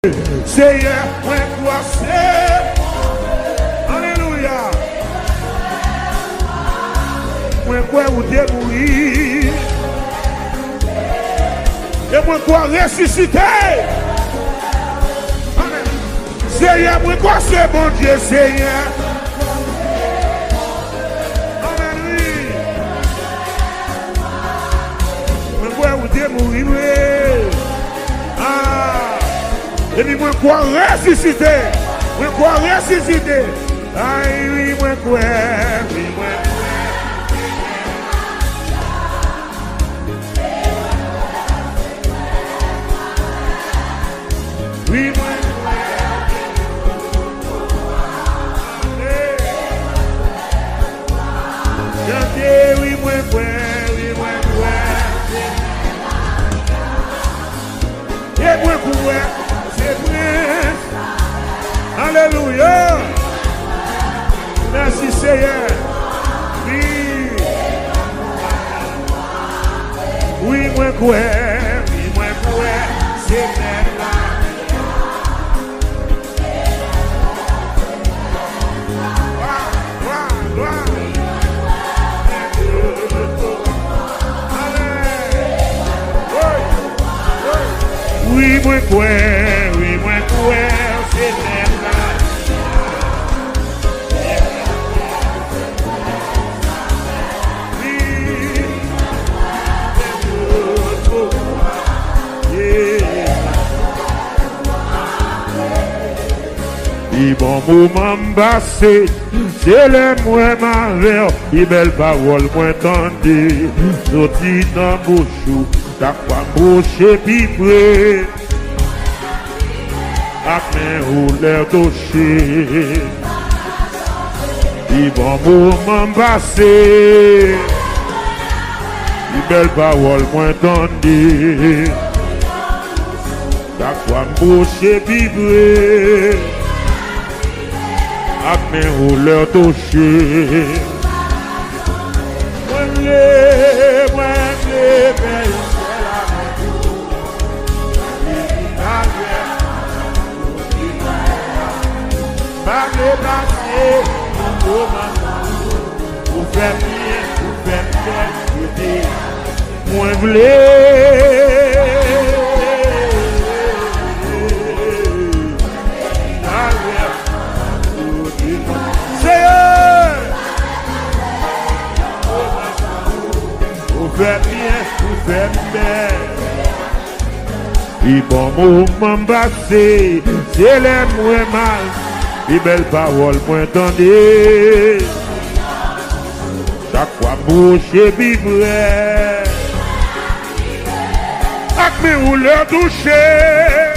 Seigneur, moi quoi c'est. Alléluia. Moi quoi vous débrouillez. Et moi quoi ressusciter. Seigneur, moi quoi c'est bon Dieu, Seigneur. Alléluia. Moi quoi vous débrouillez. Et puis moi quoi ressusciter. Moi quoi ressusciter. Aïe oui moi quoi. Oui moi. Oui moi. Chantez oui moi quoi. Oui moi quoi. Et moi quoi. Alléluia. Merci Seigneur. Oui. Oui, moi quoi. Oui, moi quoi. C'est même là. Oui, moi quoi. Oui, moi quoi. C'est même là. I bon moment passé, c'est le moins malheur, i belle parole moins tendue, sorti dans bouchou, ta quoi boucher pipré, à main ou l'air touché. I bon moment passé, i belle parole moins tendue, ta quoi boucher pipré. A main ou leur toucher. Moi, I bon moment passé, c'est les moins mal, les belles paroles moins tendues. Chaque fois bouche vibrait, ak mes rouleurs touchés.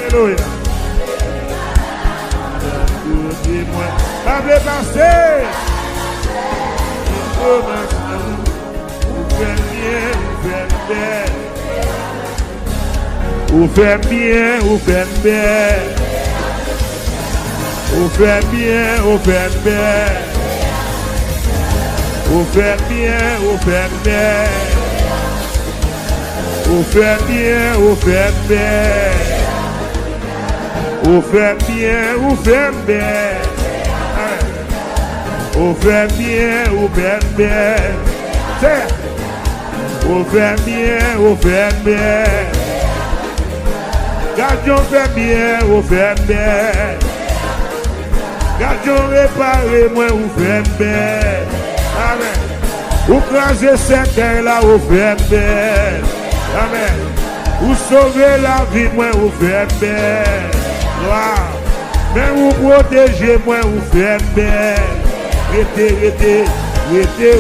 Alléluia. Pas de passer. Ou fait bien, ou fait bien. Ou fait bien, ou fait bien. Ou fait bien, ou fait bien. Ou fait bien, ou fait bien. Ou fait bien, ou fait bien. Ou fait bien, ou fait bien. Ou fait bien, ou fait bien. Gardons fait bien, ou fait bien. Gardons réparer, moi, ou fait bien. Amen. Ou craser cette terre là, ou fait bien. Amen. Ou sauver la vie, moi, ou fait bien. Gloire. Mais ou protéger, moi, ou fait bien. Rete. Rete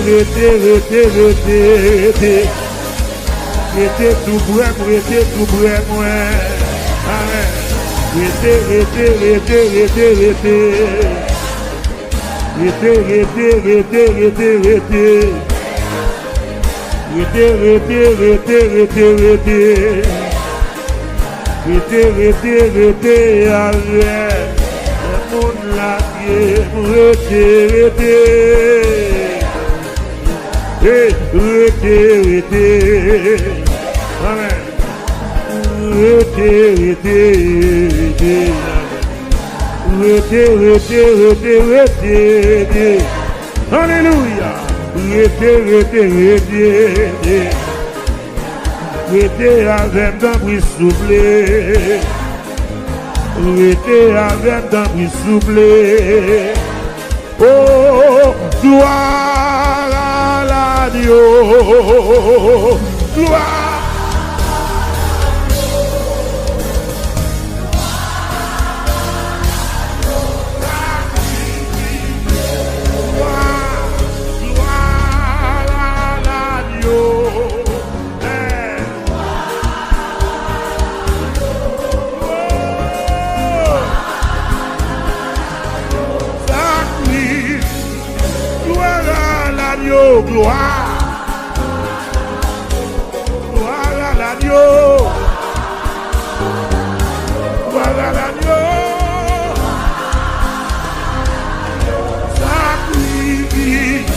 tout bref, moi. Amen. Rete. Et rete. Amen. Rete. Alléluia. Rete. Rete avec d'un bruit soufflé. Rete avec d'un bruit soufflé. Oh, gloire à l'agneau. Gloire. Gloire, gloire à l'agneau, gloire à l'agneau, sacrifice,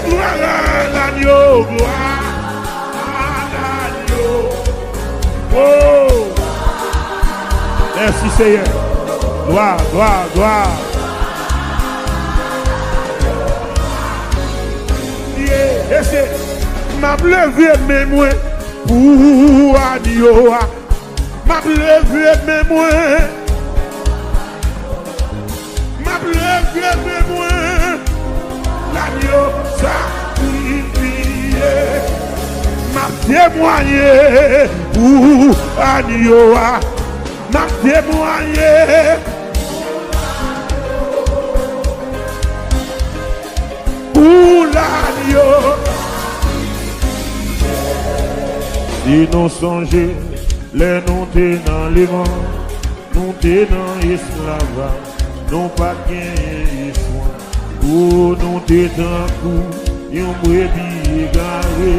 gloire à l'agneau, gloire à l'agneau. Oh, merci Seigneur, gloire. Et c'est m'a levé mes moins pour agneau, m'a levé mes moins, l'agneau sacrifié, m'a témoigné pour agneau, m'a témoigné. Pour l'agneau. Si nous songeons, les nous tenant les vents, nous tenant esclavage, nous pas gagné soin. Pour nous tenant coup, yon brebis égaré,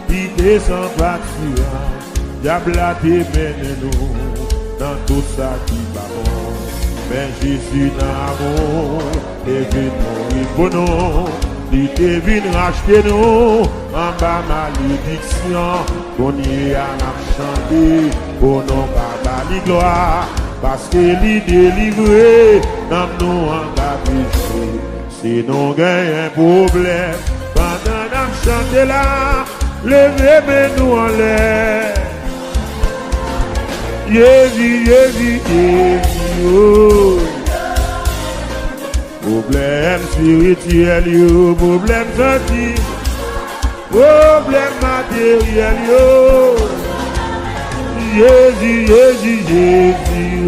qui descend pâturage, diable a démené nous, dans tout ça qui va bon. Mais Jésus n'a amour, et vite mourir pour nous. Il te vient racheter nous en bas malédiction. Qu'on y a chanté pour nos baba li gloire. Parce que lui délivré dans nous en bas péché. Si nous gagnons un problème, pendant qu'on chante là, levez-nous en l'air. Jésus, oh. Problème spirituel, yo, problème senti, problème matériel, yo. Jésus,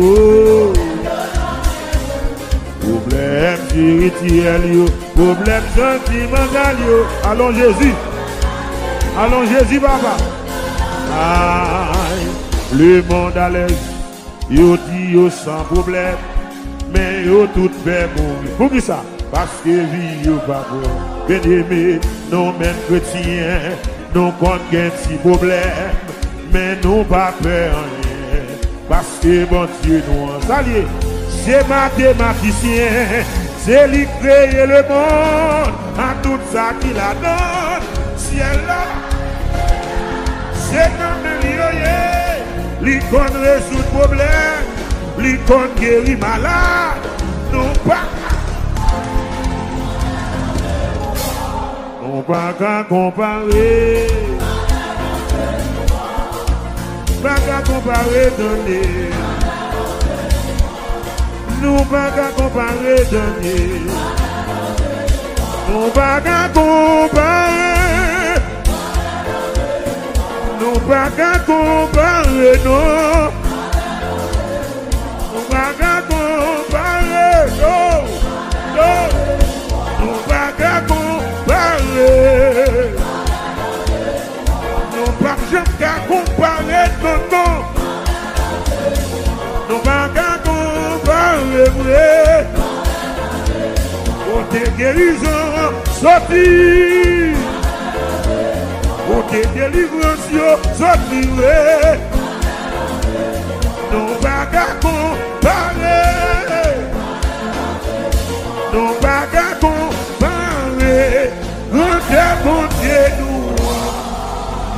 oh. Problème spirituel, yo, problème sentimental, yo. Allons Jésus, papa. Aïe, le monde à l'aise, yo dit yo sans problème. Mais yo tout fait mourir. Pour qui ça? Parce que vie yo pas bon. Bien aimé, nous mêmes chrétiens, nous comptons un petit problème. Mais nous pas peur rien. Parce que bon Dieu nous en salut. C'est mathématicien. C'est lui créer le monde. En tout ça qu'il a donné. Ciel là. C'est comme un lieu. Lui qu'on résout le problème. Lui qu'on guérit malade, non pas qu'à comparer, pas qu'à comparer donner, nous pas qu'à comparer donner, nous pas qu'à comparer, nous pas qu'à comparer, non. Nous pas comparer, non, nous pas comparer, nous pas comparer, non, nous pas comparer, côté guérison, sorti, côté délivrance, sorti, nous pas comparer, nous pas comparer, bon Dieu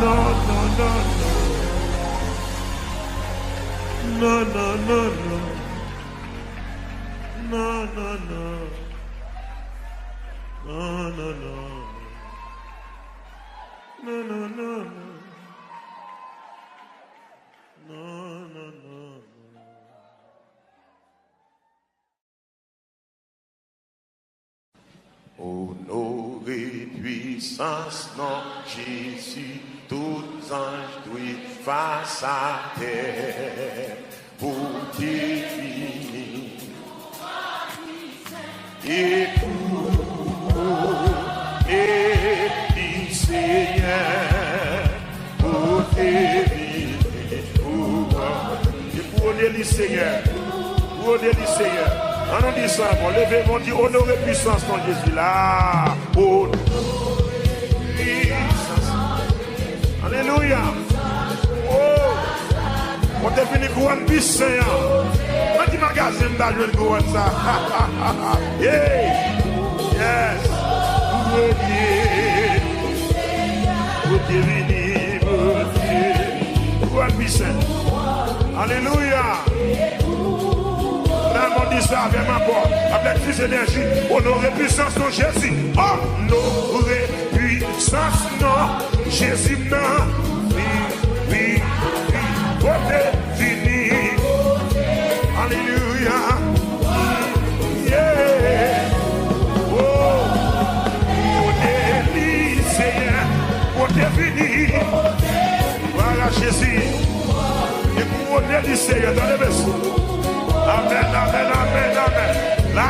Non, non, non, non. Non, non, non, non. Non, non, non. Non, non, non. Non, non, non, non. Non, non, non. Honoré puissance, non, Jésus, tous anges doivent face à terre pour définir. Et du Seigneur, pour définir. Et pour honorer le Seigneur, pour honorer le Seigneur. On nous dit ça, bon, levez, on dit honorer puissance ton Jésus là. Honorer puissance. Alléluia. Oh, on est venu pour un puissant. On dit magasin d'ailleurs pour ça. Yeah. Yes. Pour Dieu venu, pour un puissant. Alléluia. On dit ça avec ma voix, avec plus d'énergie. Honorer puissance non Jésus. Honorer puissance non Jésus non. Oui, oui, oui. Côté fini. Alléluia. Yeah. Oh. Côté lycéen. Côté fini. Voilà Jésus. Et pour honorer le Seigneur dans les vaisseaux. Amen, amen, amen, amen. Là,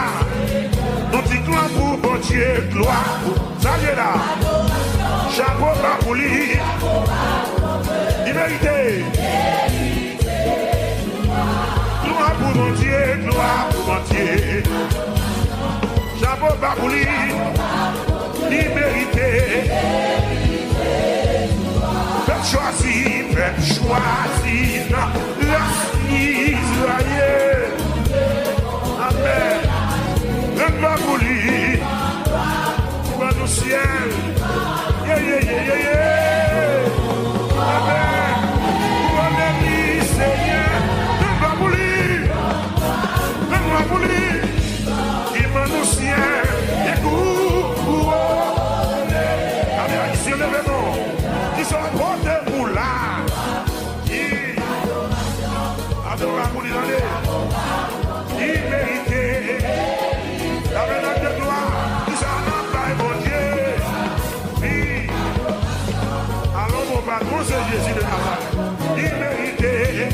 nous disons gloire pour bon Dieu, gloire. Ça y est là. Chapeau pas pour lui. Vérité. Gloire pour bon Dieu, gloire pour bon Dieu. Chapeau pas pour lui. Liberté. Faites choisir la Israël. Amen. Même pas pour lui. Va nous ciel. Yeah, yeah, yeah, yeah, yeah. Amen. Pour l'ennemi, Seigneur. Même pas pour lui. Même pas pour lui. Il va nous ciel. Écoute. Amen. Ici, levez-nous. Ils sont portés pour là. Adorable pour lui donner. Il méritait la vedette de gloire. Nous allons pas mon Dieu. Oui. Alors mon patron c'est Jésus de Nazareth. Il méritait.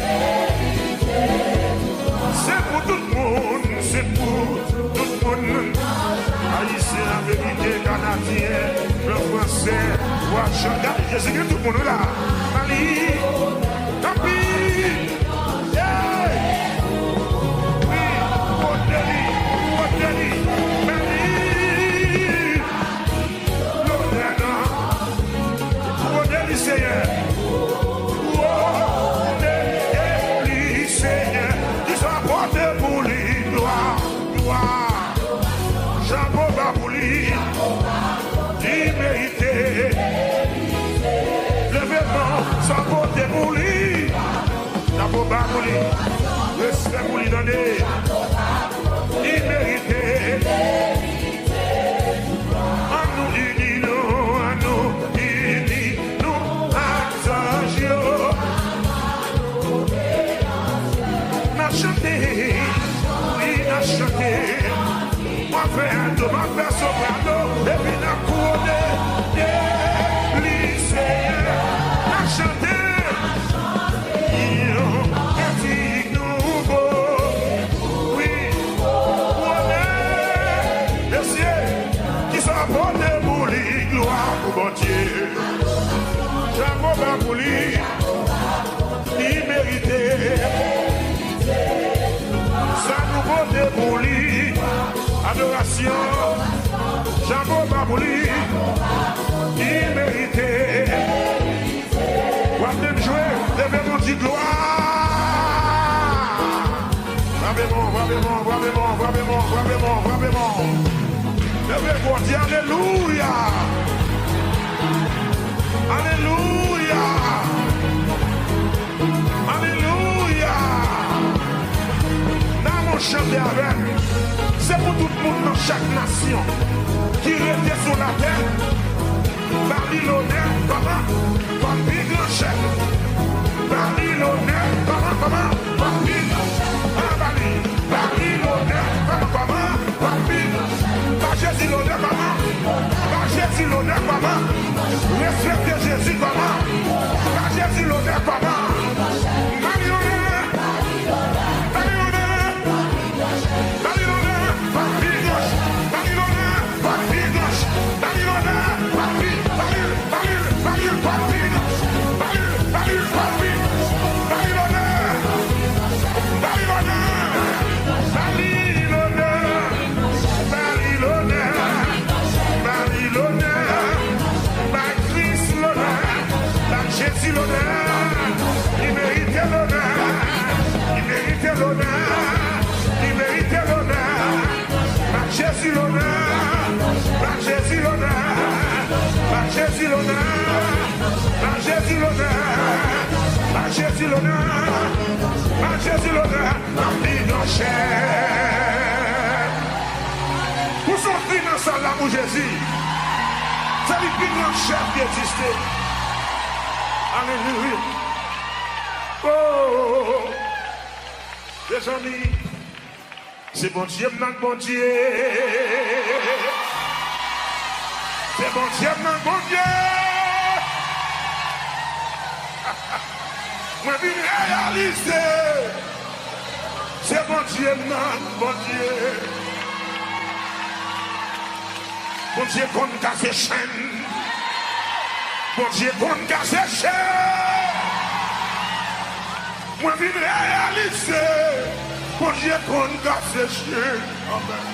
C'est pour tout le monde. C'est pour tout le monde. Haïtien, la vérité, Canadien, le français, Ouachan. Jésus que tout le monde là. Mali. Capi. Seigneur, Seigneur, qui soit porté pour lui, gloire, gloire, chapeau bas pour lui, liberté, le vêtement soit porté pour lui, chapeau bas pour lui, respect pour lui donner, liberté, à nous unis, à nous unis. Chanter, oui, à chanter. Moi, faire de ma faire soprano, et puis la couronne, lycéen, à chanter. Il est nouveau, oui, on est, les cieux, qui sont portés pour lui, gloire pour bon Dieu. J'aime pas pour lui, il méritait. Ça nous vote pour lui, adoration, j'avoue pas pour lui, il méritait. Quoi même jouer, levez-nous dit gloire. Vraiment. Levez-vous dit alléluia. Alléluia. chaque nation qui était sur la terre, Babylonais, comment? Comme big chef. Babylonais, comment? Babylonais, comment? Pas Jésus l'honneur, comment? Pas Jésus l'honneur, comment? Respectez Jésus, comment? Pas Jésus l'honneur, comment? Babylonais, Babylonais, Babylonais, Babylonais, Babylonais, Jésus l'honneur, vous sortez dans ça là pour Jésus. C'est le plus grand chef qui existait. Alléluia. Oh, les amis, c'est bon Dieu, bon Dieu. C'est bon Dieu, bon Dieu. Moi, je vais réaliser. C'est bon Dieu, bon Dieu. Bon Dieu, qu'on casse les chaînes. Bon Dieu, qu'on casse les chaînes. Moi, je vais réaliser. Bon Dieu, qu'on casse les chaînes. Amen.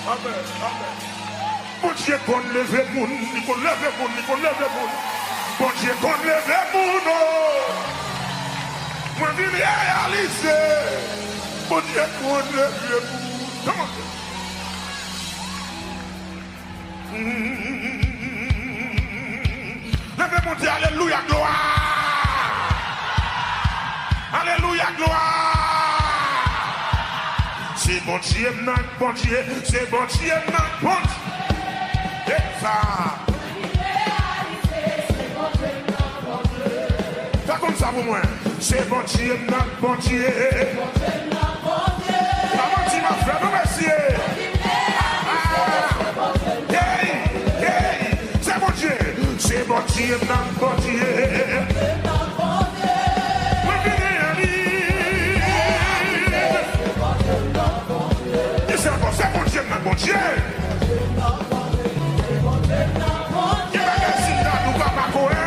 Amen. Amen. Bon Dieu, qu'on lève le monde. Qu'on lève le monde. Qu'on lève le monde. Bon Dieu, qu'on lève le monde. Moi, je vais réaliser. Bon Dieu, qu'on lève le monde. Comment? Lève mon Dieu, alléluia, gloire. Alléluia, gloire. C'est bon Dieu, bon Dieu. C'est bon Dieu, bon Dieu. Et ça. Fais comme ça pour moi. C'est bon Dieu, bon Dieu. Maman, tu m'as fait, merci. C'est bon Dieu, bon Dieu. C'est bon Dieu, bon Dieu. Il va laisser là, nous va pas courir.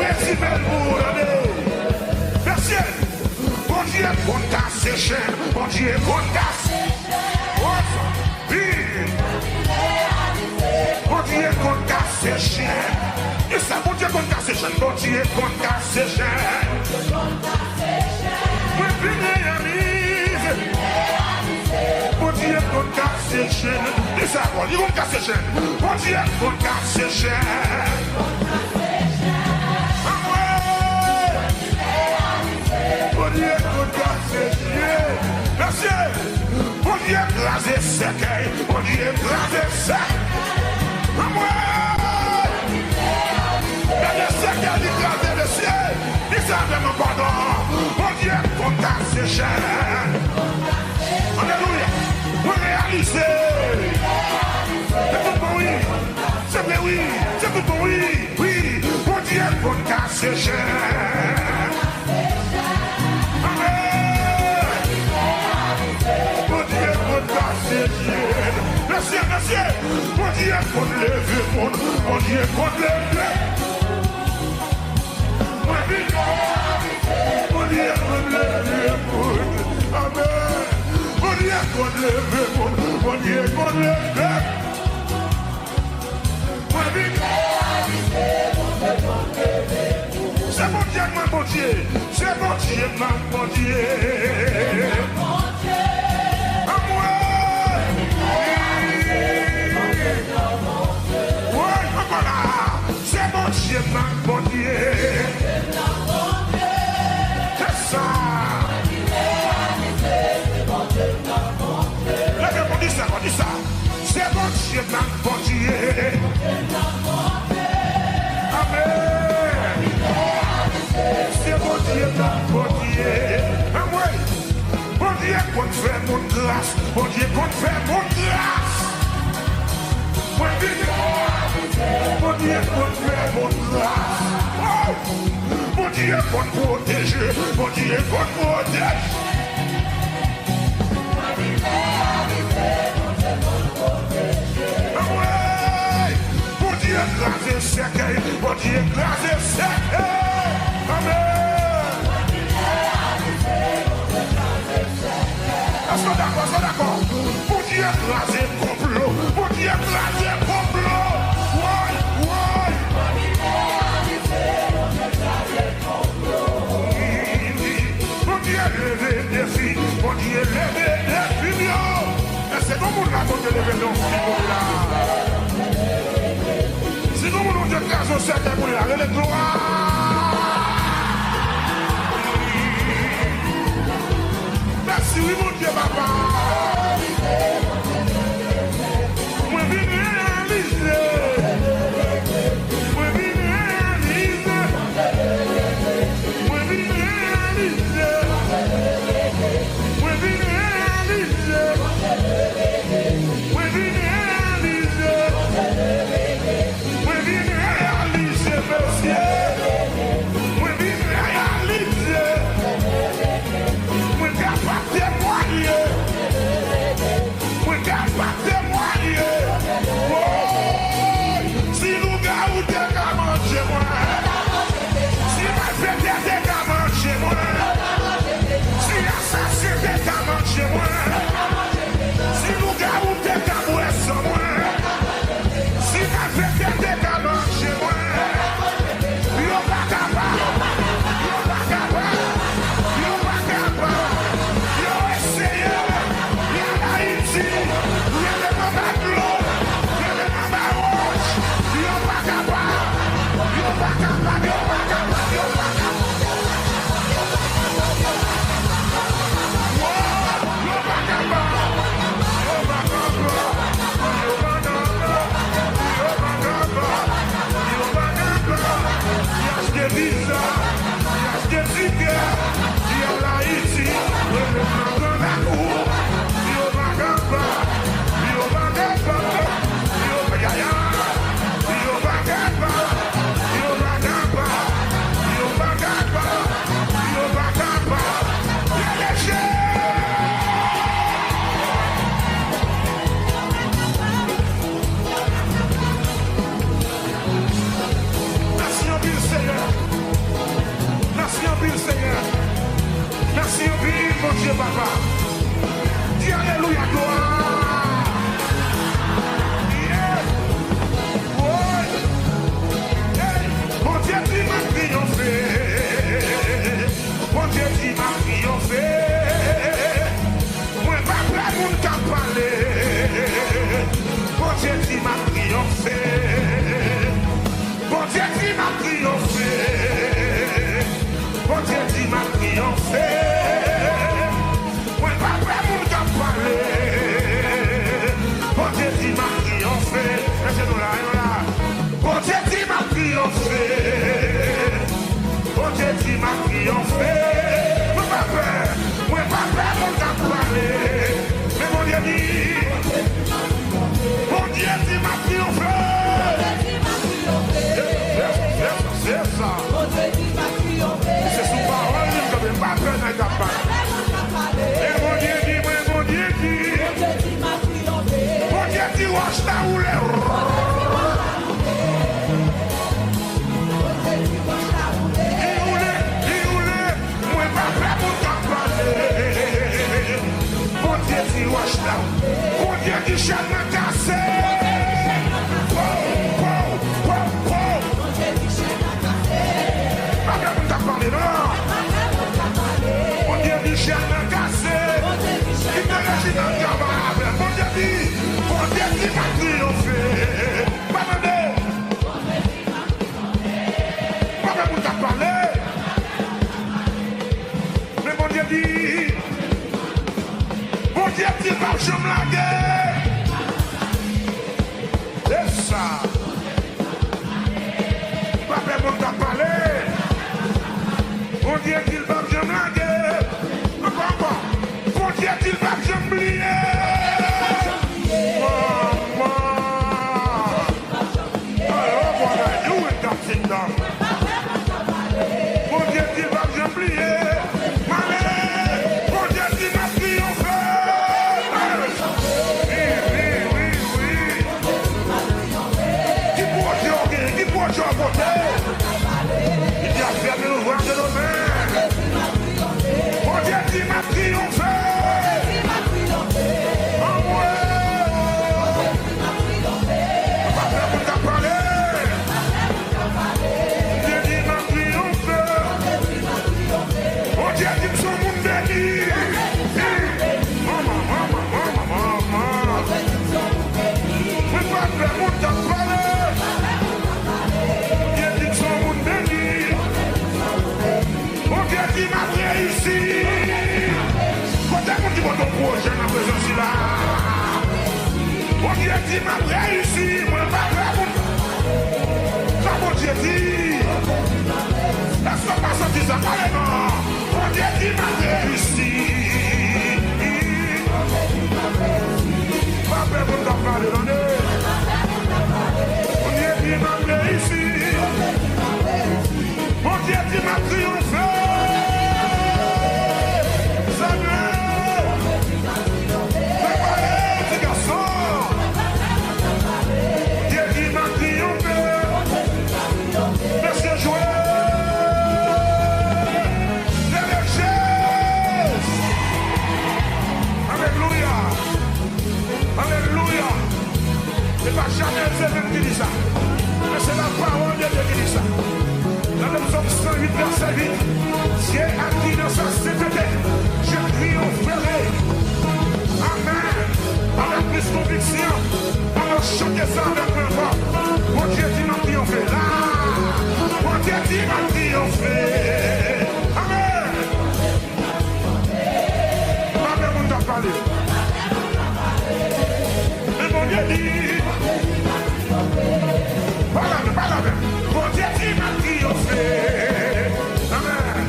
Merci, merci. Bon Dieu, qu'on casse ses chaînes. Bon Dieu, qu'on casse. Bon Dieu, qu'on casse ses chaînes. Et ça, bon Dieu, qu'on casse ses chaînes. Bon Dieu, qu'on casse ses chaînes. Bon Dieu, qu'on casse ses chaînes. Et ça, bon Dieu, qu'on casse ses chaînes. Bon Dieu, qu'on casse ses chaînes. Bon Dieu, qu'on casse ses chaînes. Merci. Bon Dieu, écrasé sec. Bon Dieu, écrasé sec. Le ciel, il savait mon pardon. Mon Dieu, qu'on casse ses chaînes. Alléluia. Vous réalisez. C'est tout pour oui. C'est vrai, oui. C'est tout pour oui. Oui. Mon Dieu, qu'on casse ses chaînes. Amen. Mon Dieu, qu'on casse ses chaînes. Merci, merci. Mon Dieu, qu'on lève le monde. Mon Dieu, qu'on lève le monde. Mon Dieu, qu'on lève le monde. Amen. Mon Dieu, qu'on lève le monde. Mon Dieu, qu'on lève le monde. C'est mon Dieu, mon Dieu. C'est mon Dieu, mon Dieu. À moi. Oui, voilà. C'est mon Dieu, mon Dieu. Dieu t'a porté. Amen. C'est bon Dieu t'a porté. Amen. Bon Dieu qu'on fait mon grâce. Bon Dieu qu'on fait mon grâce. Bon Dieu qu'on fait mon grâce. Bon Dieu qu'on protège. Bon Dieu qu'on protège. Bon Dieu écrasé sec, bon Dieu écrasé sec. Amen. Est-ce que d'accord? Bon Dieu écrasé complot, bon Dieu écrasé complot. Ouais. Bon Dieu levé des filles, bon Dieu levé des filles. C'est comme on a donné le vélo, c'est comme on a dit que c'est certain pour la gloire. Merci, oui, mon Dieu, papa. Moi, je viens réaliser. Moi, je viens réaliser. Moi, je viens réaliser. Moi, je viens réaliser. Dieu papa. Dis alléluia gloire. Yeah. Oh. Hey. Mon Dieu tu m'as triomphé. Mon Dieu tu m'as triomphé. Moi pas prêt pour t'en parler. Mon Dieu tu m'as triomphé. Mon Dieu tu m'as triomphé. Mon Dieu tu m'as triomphé. Bon Dieu tu m'as triomphé. Laissez-nous là. Bon Dieu tu m'as triomphé. Bon Dieu tu m'as triomphé. Moi pas peur pour t'en parler. Mais mon Dieu dit, bon Dieu tu m'as triomphé. C'est ça. C'est sous parole, je ne peux pas faire un tapage. Et mon Dieu dit, mon Dieu dit, mon Dieu dit, wash ta roule. Il roule, moi pas prêt pour t'en parler. Mon Dieu dit, wash ta roule. Mon Dieu dit, chaîne m'a cassé. Pas prêt pour t'en parler, non. Mon Dieu dit, chaîne m'a cassé. Il te laisse dans le camarade. Mon Dieu dit m'a triomphé. Pas demander. Pas même où t'as parlé. Mais mon Dieu dit, mon Dieu dit, pas je me laguer. Dieu qu'il va bien blaguer. Encore. Bon Dieu qu'il va bien oublier. Maman. Oh, what are you in that kingdom? Bon Dieu qu'il va bien oublier. Bon Dieu qu'il va triompher. Oui. Qui pourrait tu apporter? Il dit à fermer l'ouvrage de nos mains. Mon Dieu qui m'a triomphé. En moi. On va faire mon cas parler. Dieu qui m'a triomphé. Mon Dieu qui me sauve mon béni. Maman. On va faire mon cas parler. Qui m'a réussi. Quand est-ce que tu vas ton projet dans la présence là? Mon Dieu qui m'a réussi. Moi, pas faire mon. Ça, mon Dieu dit. Est-ce qu'on va sortir ça carrément? Mon Dieu qui m'a réussi. Pas faire mon temps parler dans le. Mon Dieu qui m'a réussi. Mon Dieu qui m'a triomphé. C'est pas jamais Zéphine qui dit ça, mais c'est la parole de Dieu qui dit ça. Dans le psaume 108, verset 8, Dieu a dit dans sa sainteté, je triompherai. Amen. Avec plus conviction, on va chanter ça avec ma voix. Mon Dieu dit m'a triomphé là. Mon Dieu dit m'a triomphé. Amen. Amen, on t'a parlé. Et mon Dieu dit, Parle. Mon Dieu qui m'a triomphé. Amen.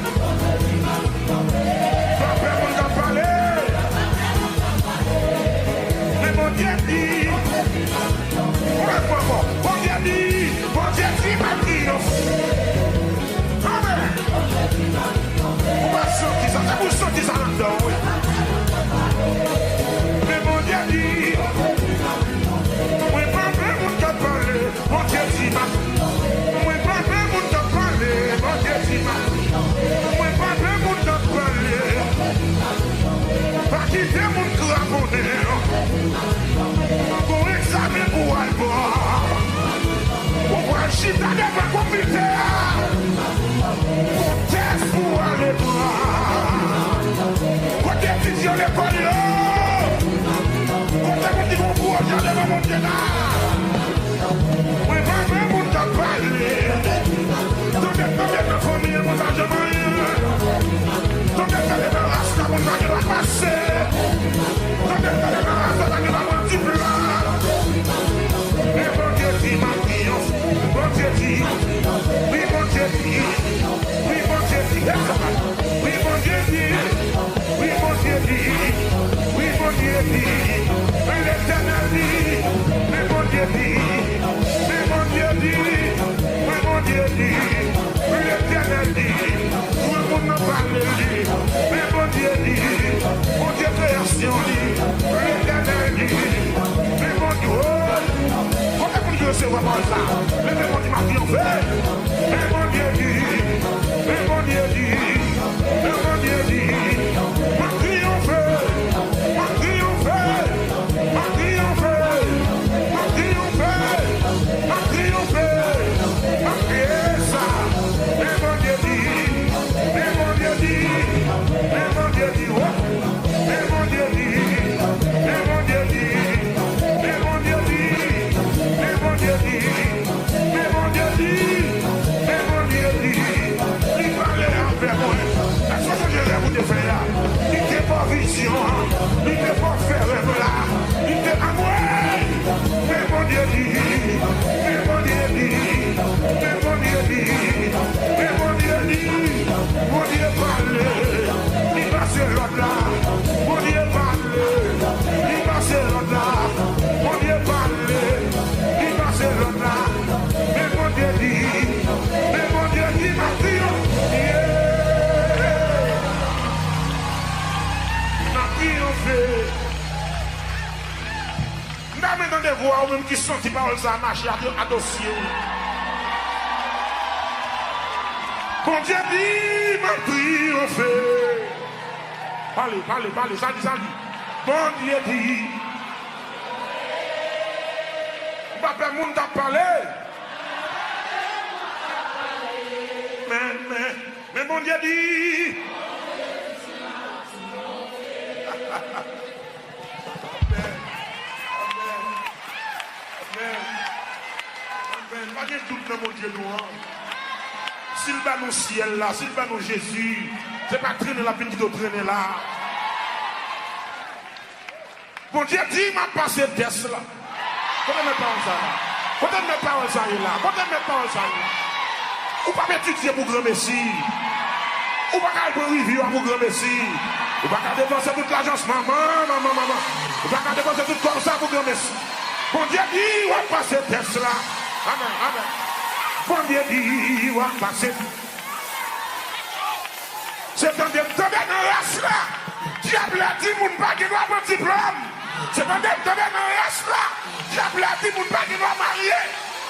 Papa, on t'a parlé. Mais mon Dieu dit, mon Dieu dit, mon Dieu qui m'a triomphé. Amen. On va sortir ça, ça vous sortir ça là-dedans, oui. Mais mon Dieu dit, oui, papa, on t'a parlé. Mon Dieu qui m'a. Oui, papa, on t'a parlé. Mon Dieu qui m'a. Oui, papa, on t'a parlé. Pas quitter mon craponné. Pour examiner pour aller voir. Pour voir le chita de ma comité. Pour test pour aller voir. Quand t'es vision l'école là. Quand t'es petit bon pour aller devant mon Dieu là. Oui, papa, on t'a parlé. T'en es ma famille, mon argent. T'en es ma race, mon argent va passer. T'en es ma race, mon argent va multiplier. Mais mon Dieu dit ma triomphe. Mon Dieu dit. Oui, mon Dieu dit. Oui, mon Dieu dit. Oui, mon Dieu dit. Oui, mon Dieu dit. Oui, mon Dieu dit. Mais l'Éternel dit. Mais mon Dieu dit. Mais mon Dieu dit. Mais mon Dieu dit. Mais l'Éternel dit. Tout le monde n'a pas dit. Mais mon Dieu dit. Mon Dieu création dit. Mais l'Éternel dit. Mais mon Dieu. Quand est-ce que Dieu se voit par ça? Mais mon Dieu m'a triomphé. Mais mon Dieu dit. Mais mon Dieu dit. Mais mon Dieu dit. M'a triomphé. M'a triomphé. M'a triomphé. M'a triomphé. M'a triomphé. M'a crié ça. Mais mon Dieu dit. Mais mon Dieu dit. Mais mon Dieu dit. Mais mon Dieu dit. Mais mon Dieu dit. Mais mon Dieu dit. Mais mon Dieu dit. Mais mon Dieu dit. voir même qui sont parole ça marcher à dossier. Bon Dieu dit, ma triomphe. Parlez, ça dit. Bon Dieu dit. Papa, moun t'a parlé. Mais bon Dieu dit. Amen. Pas de doute dans mon Dieu noir. S'il va nous ciel là, s'il va nous Jésus, c'est pas traîner la peine qui doit traîner là. Bon Dieu dit, m'a passé test là. Quand mes paroles ça là. Quand mes paroles ça là. Quand mes paroles ça là. Ou pas m'étudier pour grand Messie. Ou pas qu'à aller review pour grand Messie. Ou pas qu'à dépenser toute l'agence maman. Ou pas qu'à dépenser tout comme ça pour grand Messie. Bon Dieu dit, on va passer test là. Amen. Bon Dieu dit, on va passer. C'est dans des dans la race là. Diable a dit, mon pas qui doit avoir un diplôme. C'est dans des dans la race là. Diable a dit, mon pas qui doit marier.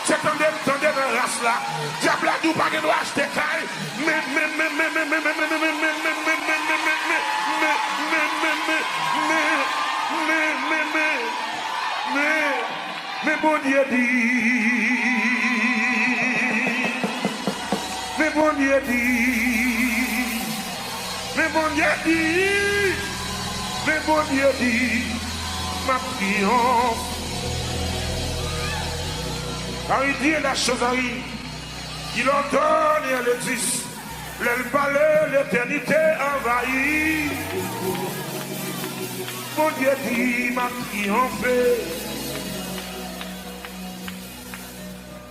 C'est dans des dans la race là. Diable a dit, pas qui doit acheter caille. Mais bon Dieu dit, mais bon Dieu dit, ma triomphe. Car il dit la chose arrive, il ordonne et elle existe, le palais, l'éternité envahit. Bon Dieu dit, ma triomphe.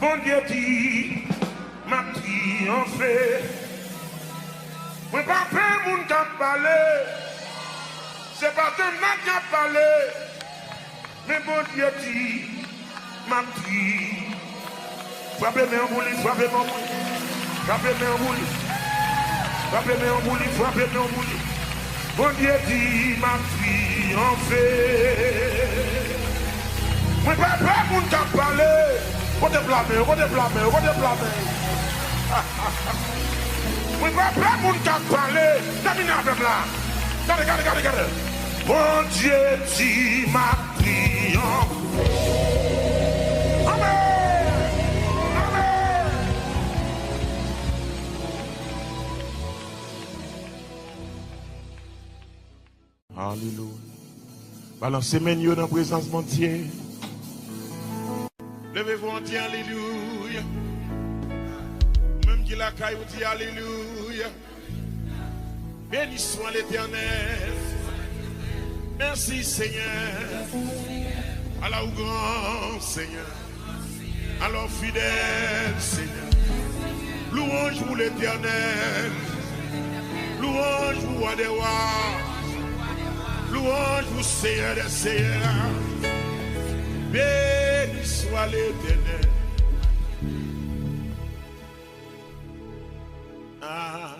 Bon Dieu dit, m'a triomphé. Mais pas peur, moun qui a parlé. C'est pas de n'a qui a parlé. Mais bon Dieu dit, m'a triomphé. Frappez-moi en bouli, frappez-moi en bouli. Frappez-moi en bouli. Frappez-moi en bouli, frappez-moi en bouli. Bon Dieu dit, m'a triomphé. Mais pas peur, moun qui a parlé. On te blâme. Oui, pas moun qui a parlé. Terminez avec là. Regardez. Bon Dieu dit ma triomphe. Amen. Alléluia. Balancez mes yeux dans la présence de mon Dieu. Levez-vous en disant alléluia. Même qui la caille vous dit alléluia. Béni soit l'Éternel. Merci Seigneur. Alors grand Seigneur. Alors fidèle Seigneur. Louange pour l'Éternel. Louange pour roi des rois. Louange pour Seigneur des seigneurs. Béni soit l'Éternel. Ah,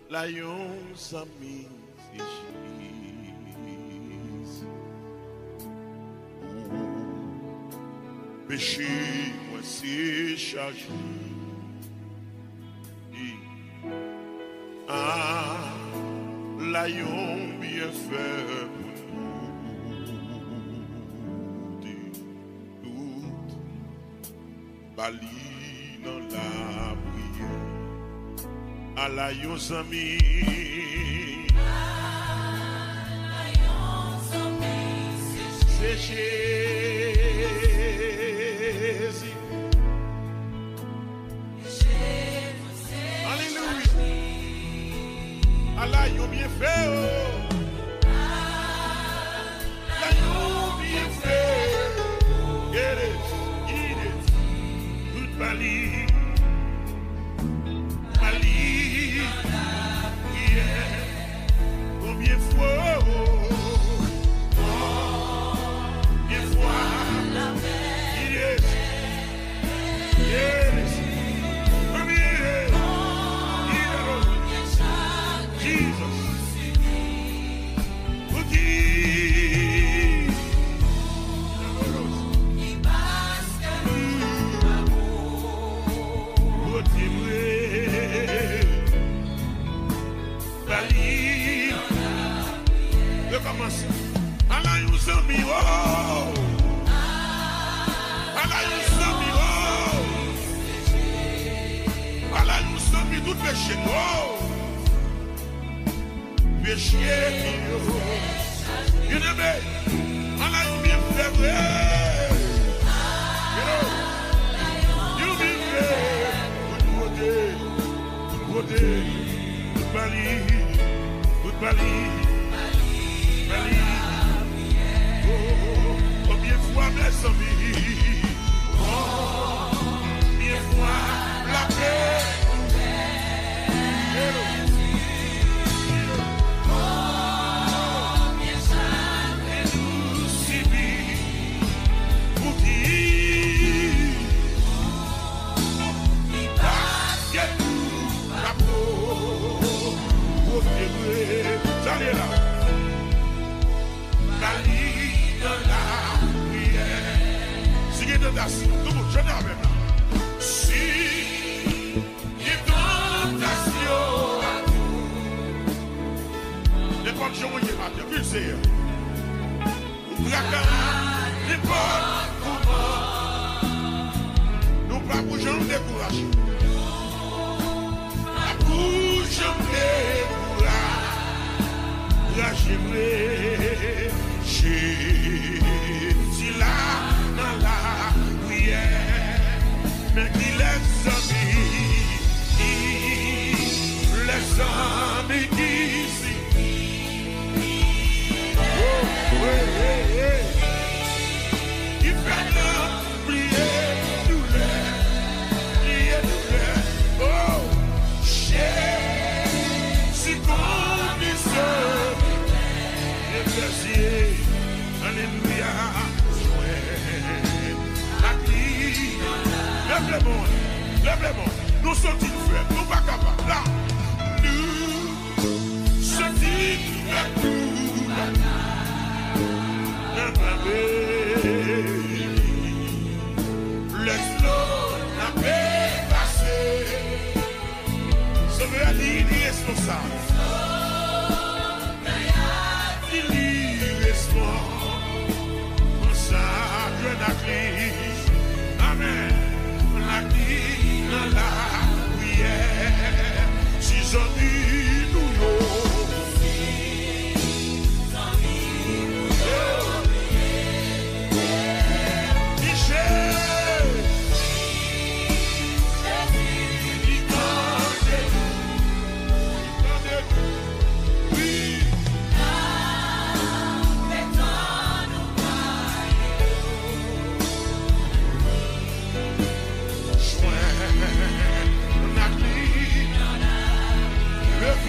la yon sami Jésus. Péché, moi c'est chargé. Ah, la yon bien fait pour nous. Bali dans la prière. À la yon ami. C'est Jésus. Alléluia. À la yon bien fait. La yon bien fait. Get it. Toute Bali. Combien de fois, combien de fois, yes, combien, Jesus, amis, oh. Voilà nous amis, oh. Voilà nous amis, tout péché, oh. Péché, oh. Bien-aimé, voilà nous bien fait, you be good beauté, good Bali, oh, combien de fois mes amis, oh, combien de fois la paix, Allez là, Bali de la prière. Si il y a de l'audace, tout le monde, je n'ai avec là. Si il y a de tentation à tout, n'importe qui est matin, puis c'est n'importe comment, nous pas pour jamais décourager. La bouche décourage. J'aimerais si là dans la prière, mais qui les amis qui oh, ouais, qui fait la prière, prier, oh, si condition. Alléluia, lève le monde, nous sommes frères, nous pas capables, là, nous sommes laisse-nous la paix passer, ça veut dire irresponsable. Amen. La vie dans la prière. Si j'en dis nous,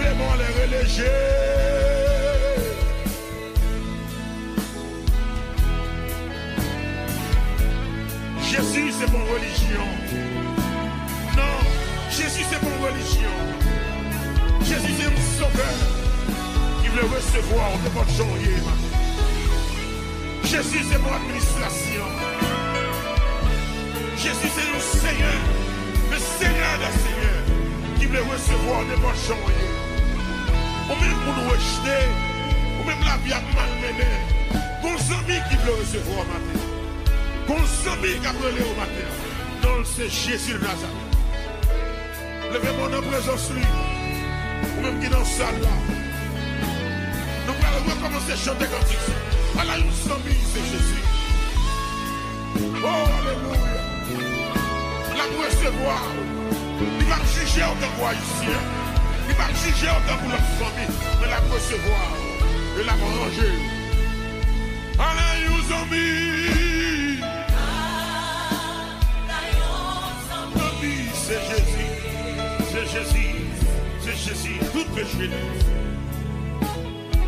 vraiment les relégés. Jésus c'est mon religion. Non, Jésus c'est mon religion. Jésus c'est mon sauveur qui veut recevoir de votre janvier. Jésus c'est mon administration. Jésus c'est le Seigneur, le Seigneur des Seigneurs qui veut recevoir de votre janvier. Ou même pour nous rejeter, ou même la vie a malmené. Qu'on s'ami qui veut recevoir au matin. Qu'on s'ami qui a brûlé au matin. Non, c'est Jésus de Nazareth. Levez-moi dans la présence lui. Ou même qui est dans la salle là. Nous allons recommencer à chanter quand il dit. Allah, nous sommes c'est Jésus. Oh, alléluia. La nous recevoir. Il va juger en tant qu'haïtien. Il va juger en tant que notre famille, mais la recevoir et la manger. Allez, nous amis. C'est Jésus, c'est Jésus, c'est Jésus, tout péché.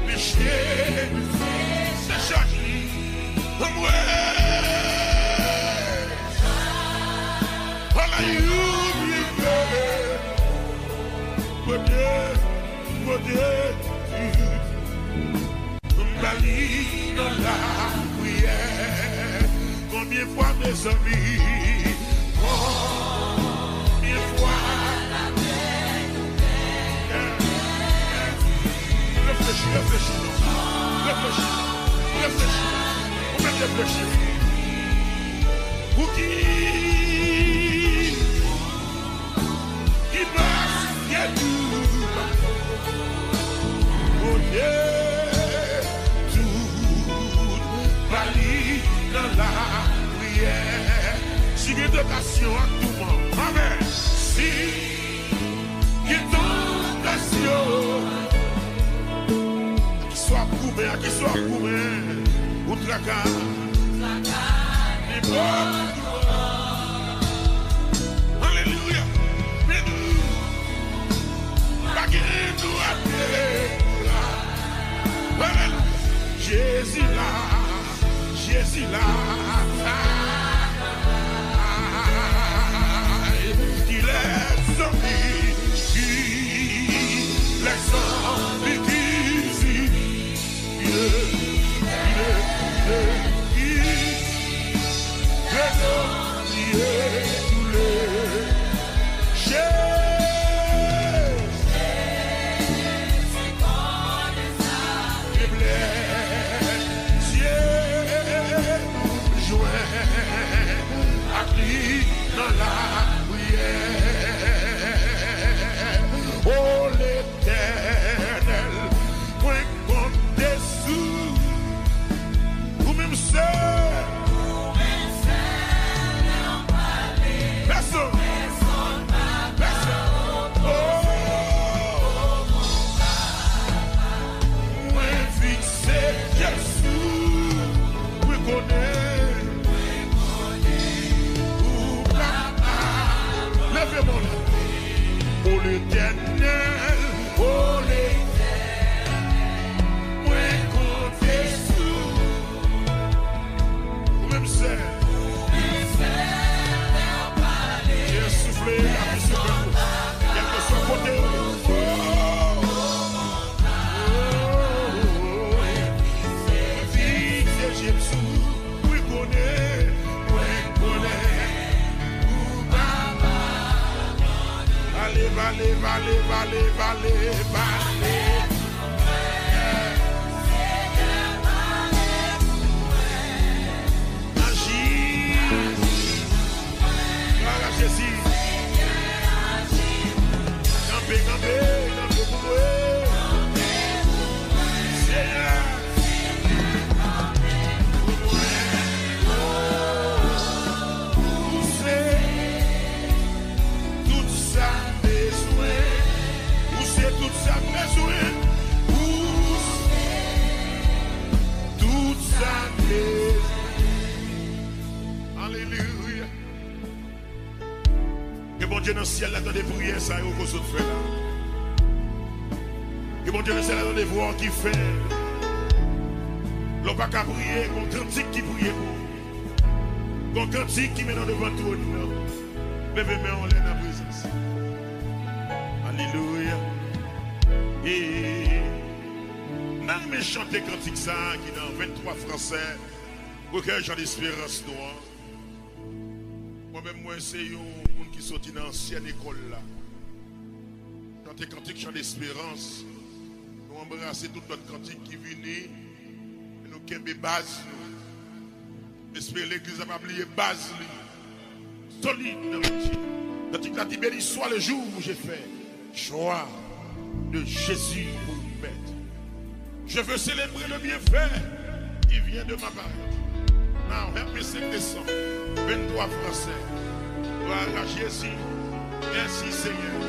Péché, c'est Jésus. Bali dans la prière. Combien de fois mes amis, combien de fois la paix nous perd. Réfléchis, réfléchis, réfléchis, réfléchis. réfléchir. Pour qui passe, qui est tout. Oh Dieu, tout valide dans la prière. Si il y a tentation à tout moment, amen. Si il y a tentation, qui soit couvert, ou tracas. Alléluia. Mais nous, pas qu'il nous a fait. Jésus là, Jésus là. Il est sorti, il est sorti d'ici. Oh l'Éternel, point contre dessous, ou même seul, personne, oh, moins fixé Jésus, oui connaît, ou papa, levez-moi là. Oh l'Éternel, oh l'Éternel, moins compté sous. Ou même c'est, j'ai soufflé la vie sur le coup. Quel que soit côté, fixé Jésus, oui connaît, Allez, agis. Gloire à Jésus. Campez pour moi. Seigneur. Tout ça besoin, tout ça besoin. Alléluia. Que bon Dieu dans le ciel là dans des prières ça et au cause de fait là. Que bon Dieu dans le ciel là dans des voix qui fait. L'on pas qu'à prier, qu'on cantique qui prie pour. Qu'on cantique qui met dans devant tout. Levez main en l'air dans la présence. Alléluia. Et dans mes chanter cantique ça qui dans 23 français, recueil Jean d'espérance noire. Moi-même moi c'est un monde qui sorti dans l'ancienne école là. Chanter cantique Jean d'espérance. Nous embrasser toute notre cantique qui vient et nous kembe base nous. Espérer l'église a pas oublié base solide dans le Dieu. Cantique la béni soit le jour où j'ai fait joie de Jésus pour nous mettre. Je veux célébrer le bienfait qui vient de m'apparaître. Now, help me 5 décembre, 23 français. Gloire à Jésus. Merci Seigneur.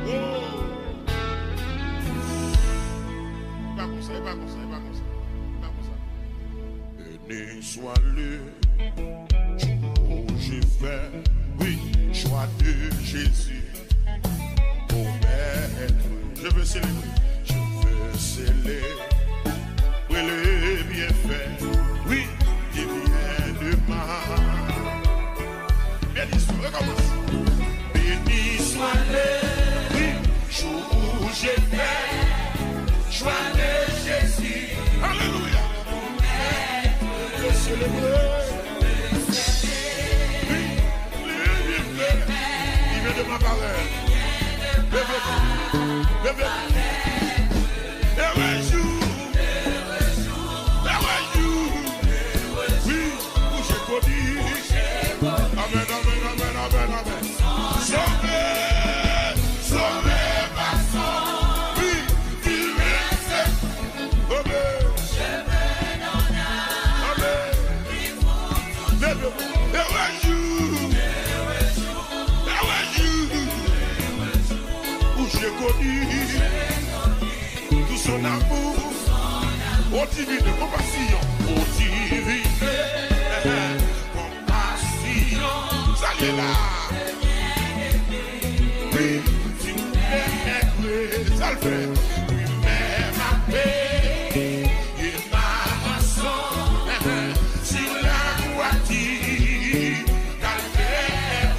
Oh! Pas comme ça, pas comme ça, pas comme ça. Pas comme ça. Béni soit le jour où j'ai fait, oui, joie de Jésus. Pour mettre. Je veux célébrer, oui, le bienfait, oui, qui vient de ma. Béni soit, recommence. Béni soit le, oui, jour où j'ai fait, joie de Jésus. Alléluia. Je célébrer, oui, le bienfait, qui vient de ma parole. Heureux jour, j'ai connu tout son amour, oh divine compassion, oh divine compassion, ça y est là. Oui, tu m'aimes, ça le fait, oui, mais ma paix et ma rançon sur la voiture, calvaire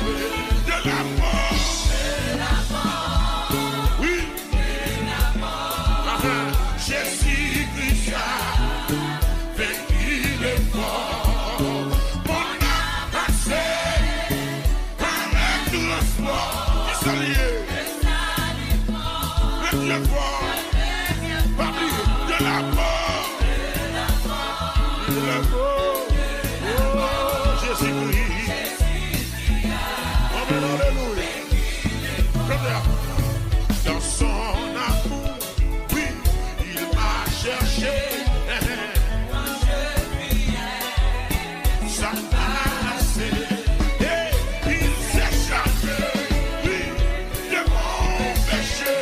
de la mort. Oui, Jésus-Christ a vaincu le mort. Mon âme passée avec tout le sport. Qui s'allie? Le Dieu fort, parmi de la mort. De la mort. Oh, Jésus-Christ. Amen, alléluia. Dans son amour, oui, il m'a cherché. Ça m'a lassé. Et il s'est chargé, oui, de mon péché.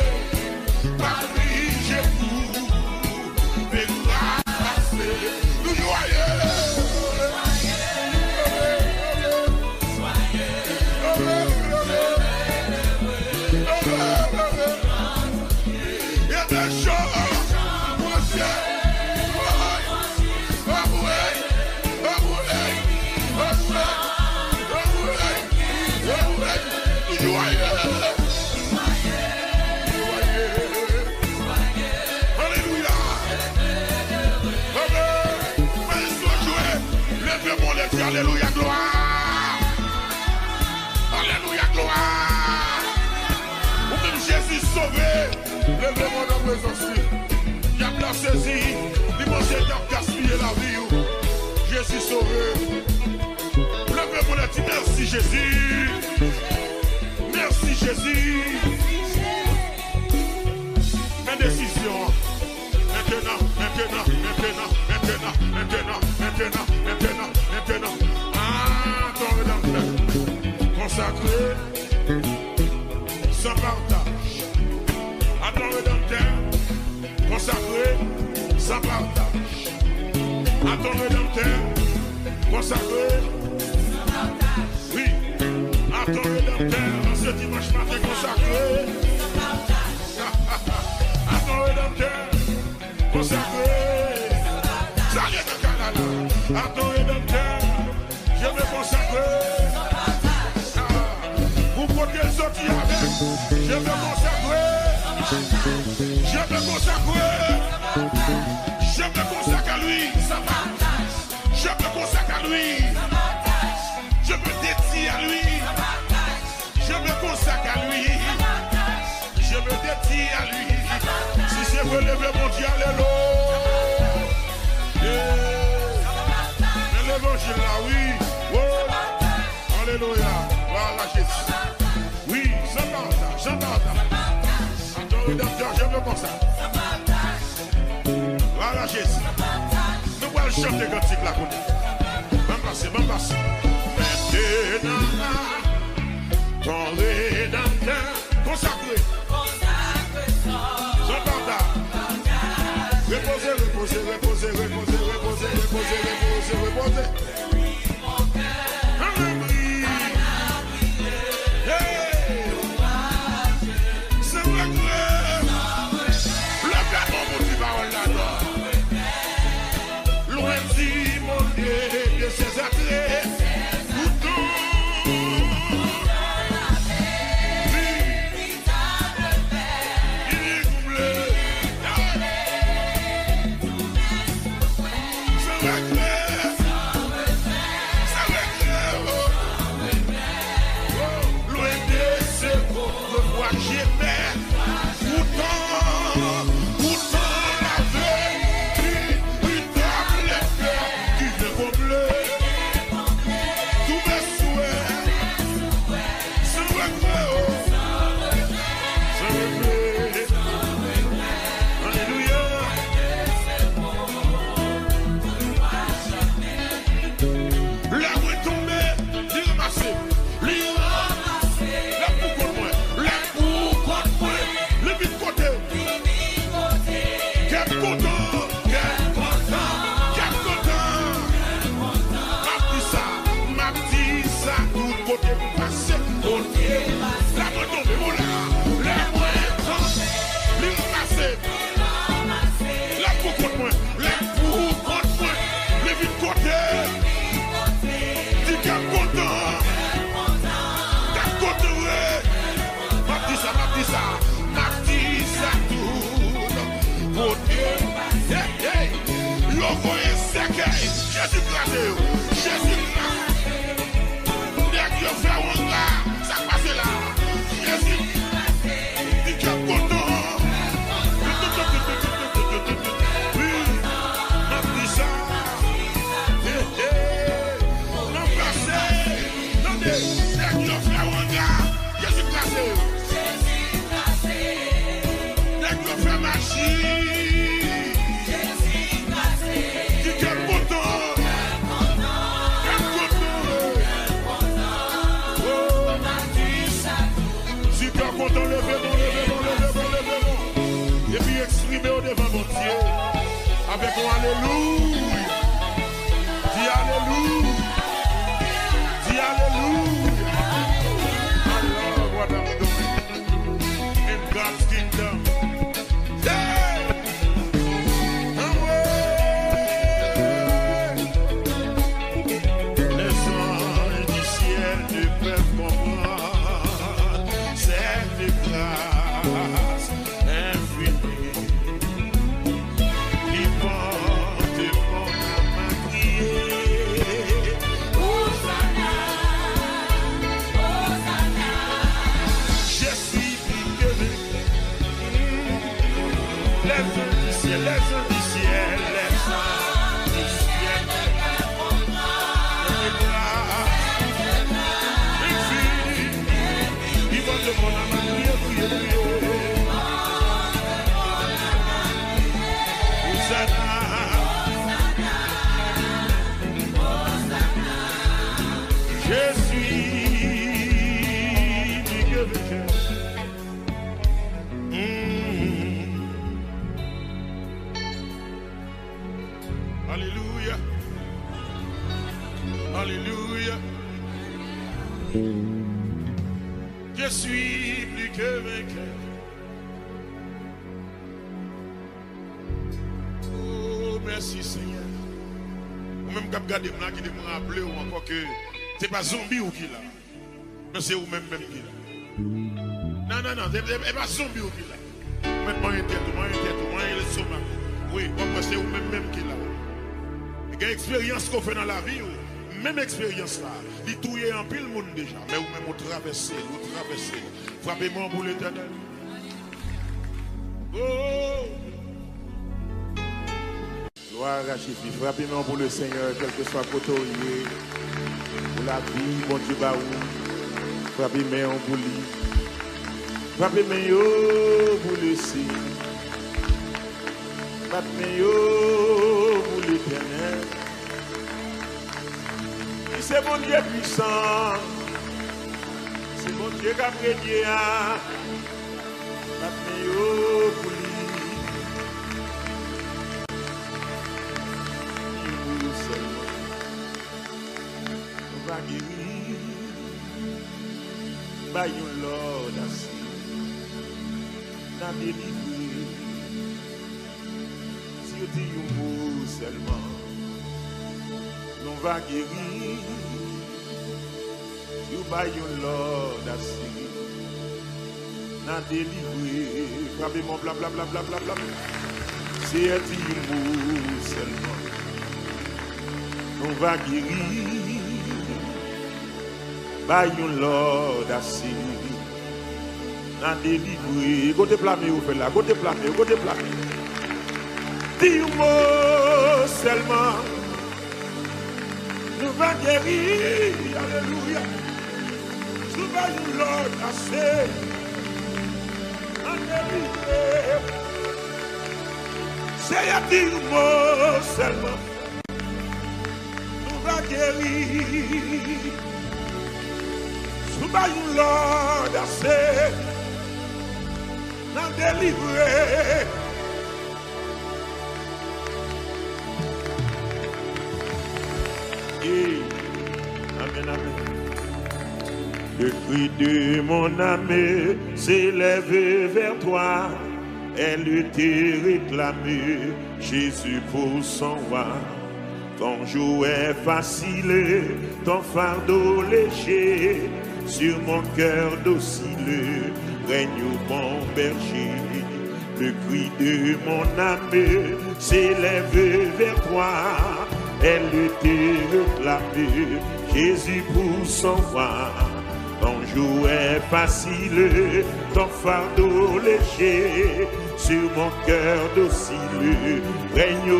Par lui, j'ai tout débarrassé. Nous joyeux. Alléluia, gloire. Alléluia, gloire. Ou même Jésus sauvé. Levez-moi dans mes anciens. Il y a la saisi. Dimanche, il a gaspillé la vie. Jésus sauvé. Levez-moi et dis merci Jésus. Merci Jésus. Mes décisions. Maintenant. Ton rédempteur consacré sans partage. À ton rédempteur consacré sans partage. À ton rédempteur consacré sans partage. Oui, à ton rédempteur ce dimanche matin consacré sans partage. À ton rédempteur consacré. Salut de Canada. À ton rédempteur, je me consacre. Vous portez le sorti avec. Je me consacre. Je me consacre. Je me consacre à lui. Je me consacre à lui. Je me dédie à lui. Je me consacre à lui. Je me dédie à lui. Si c'est vous lever mon Dieu, alléluia. L'évangile là, oui. Oh. Alléluia. Voilà Jésus. Oui, sans partage. À ton rédempteur, je me consacre. Voilà Jésus. Nous allons chanter cantique là. Même passé. Maintenant, ton rédempteur consacré. Sans partage. Reposez. C'est vrai que le gâteau motive à là-dedans. Loin du monde de ses attraits. God's kingdom. Les anges du ciel ne peuvent comprendre cette grâce infinie qui porte mon âme à crier. Hosanna, Hosanna. Je suis plus que les anges du ciel, les anges du ciel, les anges du ciel ne peuvent comprendre cette grâce infinie qui porte mon âme à crier, crier, crier. Je suis du Dieu vainqueur. Alléluia. Alléluia. Je suis plus que vainqueur. Oh, merci Seigneur. Ou même quand regardez moi qui me rappeler ou encore que c'est pas zombie ou qui là. Mais c'est vous même qui là. Non, non, non, c'est pas zombie ou qui là. Maintenant, il y a tête, il y a le sommet. Oui, c'est vous même qui là. Il y a une expérience qu'on fait dans la vie, même expérience là. Il touille en pile monde déjà. Mais vous même vous traversez. Frappez-moi pour l'éternel. Oh! Gloire à Jésus. Frappez-moi pour le Seigneur, quel que soit côté pour la vie, bon Dieu, bah où. Frappez-moi pour lui. Frappez-moi pour le Seigneur. Frappez-moi pour l'éternel. C'est mon Dieu puissant. C'est mon Dieu qui a régné. Frappez-moi pour lui. Va guérir, by your Lord, I see, n'a délivré, si on dit un mot seulement, nous va guérir, you by your Lord, I see, n'a délivré, frappez-moi, bla bla bla bla bla bla, si on dit un mot seulement, nous va guérir. By your Lord, I see. N'a délivré. Go déplamer ou fait là. Go déplamer. Dis-moi seulement. Nous va guérir. Alléluia. By your Lord, I see. N'a délivré. C'est à dis-moi seulement. Nous va guérir. By you, Lord, I say, now deliver. Amen, amen. Le cri de mon âme s'élève vers toi. Elle te réclame, Jésus pour son roi. Ton joug est facile, ton fardeau léger. Sur mon cœur docile, règne mon berger. Le cri de mon âme s'élève vers toi. Elle te réclame, Jésus pour son roi. Ton joug est facile, ton fardeau léger. Sur mon cœur docile, règne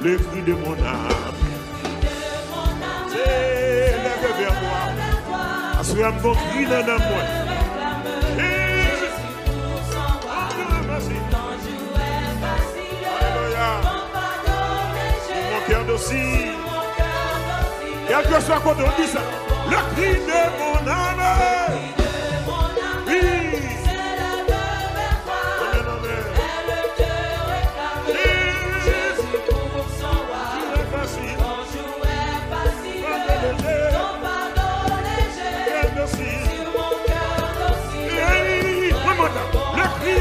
le cri de mon âme. S'élève vers moi. Parce que un bon cri dans moi. Mon cœur docile. Quel que soit quand on dit ça. Le cri de mon âme. Oui. Le cri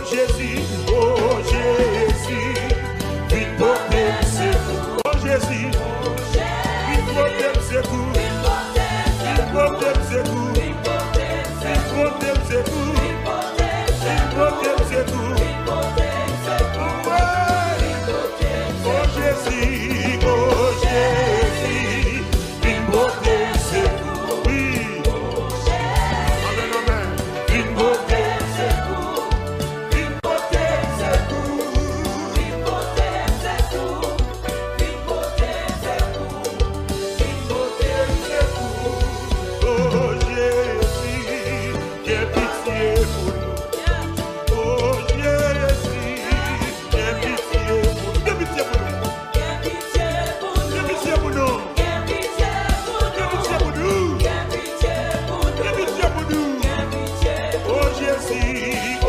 Jésus, oh Jésus, vite porter secours. Oh Jésus, vite porter secours. Vite porter secours. Vite porter secours. Vite porter secours. Oh Jésus, vite porter secours. Oui. Amen, amen. Vite porter secours. Vite porter secours. Vite porter secours. Vite porter secours. Vite porter secours. Oh Jésus, j'ai pitié pour nous. Oh Jésus, j'ai pitié pour nous. J'ai pitié pour nous. J'ai pitié pour nous. J'ai pitié pour nous. J'ai pitié pour nous. Oh Jésus.